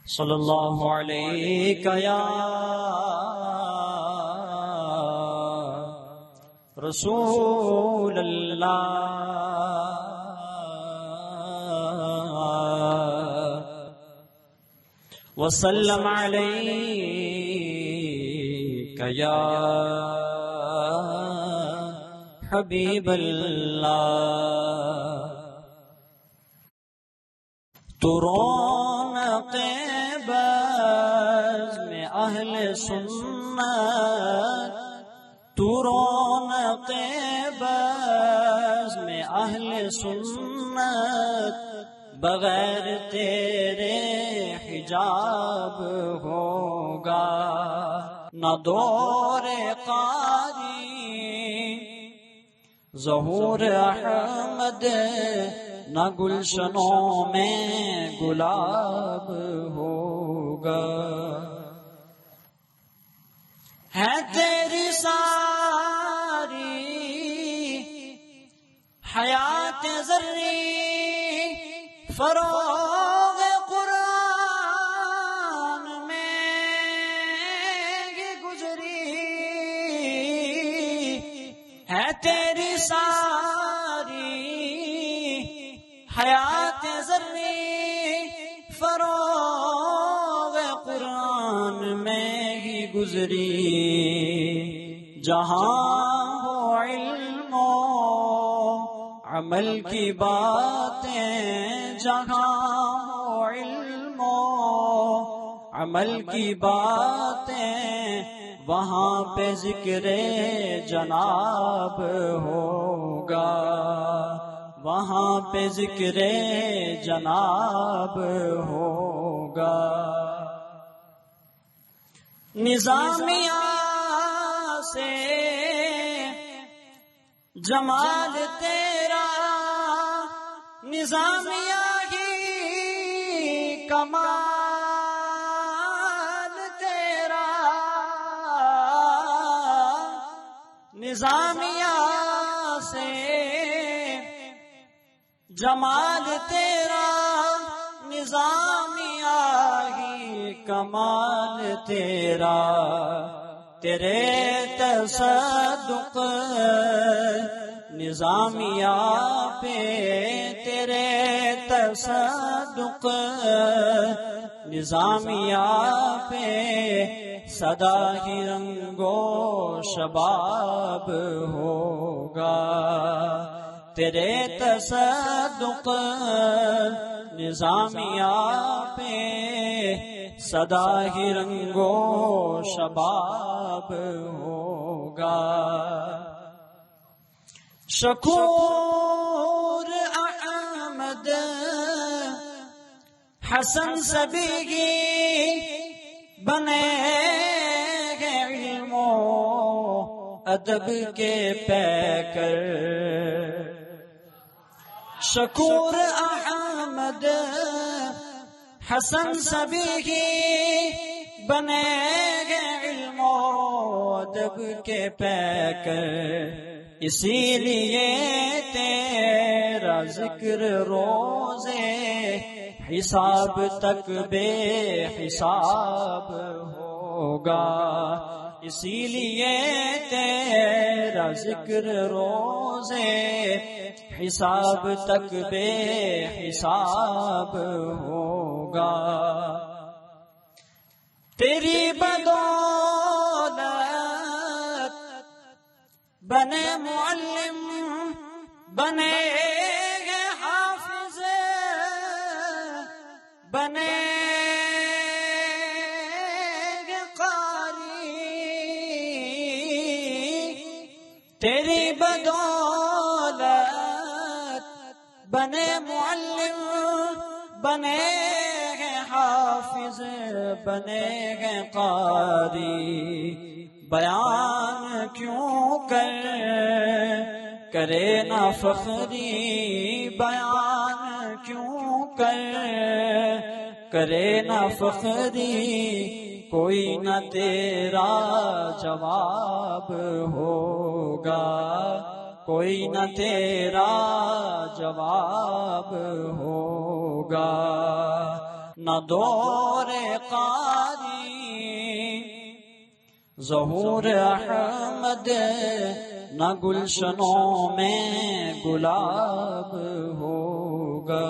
صلی اللہ علیہ یا رسول اللہ وسلم علیک یا حبیب اللہ تو رونق بزم اہل سنت تو رونق بزم اہل سنت بغیر تیرے حجاب ہوگا نہ دور قاری ظہور احمد نہ گلشنوں میں گلاب ہوگا ہے تیری ساری حیات ذری فروغ قرآن میں گزری ہے تیری ساری حیات ذری فروغ قرآن میں ہی گزری جہاں ہو علم و عمل کی باتیں جہاں ہو علم و عمل کی باتیں وہاں پہ ذکر جناب ہوگا وہاں پہ ذکر جناب ہوگا نظامیہ سے جمال تیرا نظامیہ ہی کمال تیرا نظامیہ سے جمال تیرا نظامیہ ہی کمال تیرا تیرے تصدق نظامیہ پہ تیرے تصدق نظامیہ پہ سدا ہی رنگو شباب ہوگا تیرے تصدق نظامیہ پہ سدا ہی رنگو شباب ہوگا شکور احمد حسن سبیگی بنے گے علم و ادب کے پیکر شکور احمد حسن سبیگی بنے گے علم و ادب کے پیکر اسی لیے تیرا ذکر روزے حساب تک بے حساب ہوگا اسی لیے تیرا ذکر روزے حساب تک بے حساب ہوگا تیری بدولت بنے معلم بنے گے حافظ بنے گے قاری تیری بدولت بنے معلم بنے گے حافظ بنے گے قاری بیان کیوں کرے نہ فخری بیان کیوں کرے نہ فخری کوئی نہ تیرا جواب ہوگا کوئی نہ تیرا جواب ہوگا نہ دور قاری ظہور احمد، نہ گلشنوں میں گلاب ہوگا۔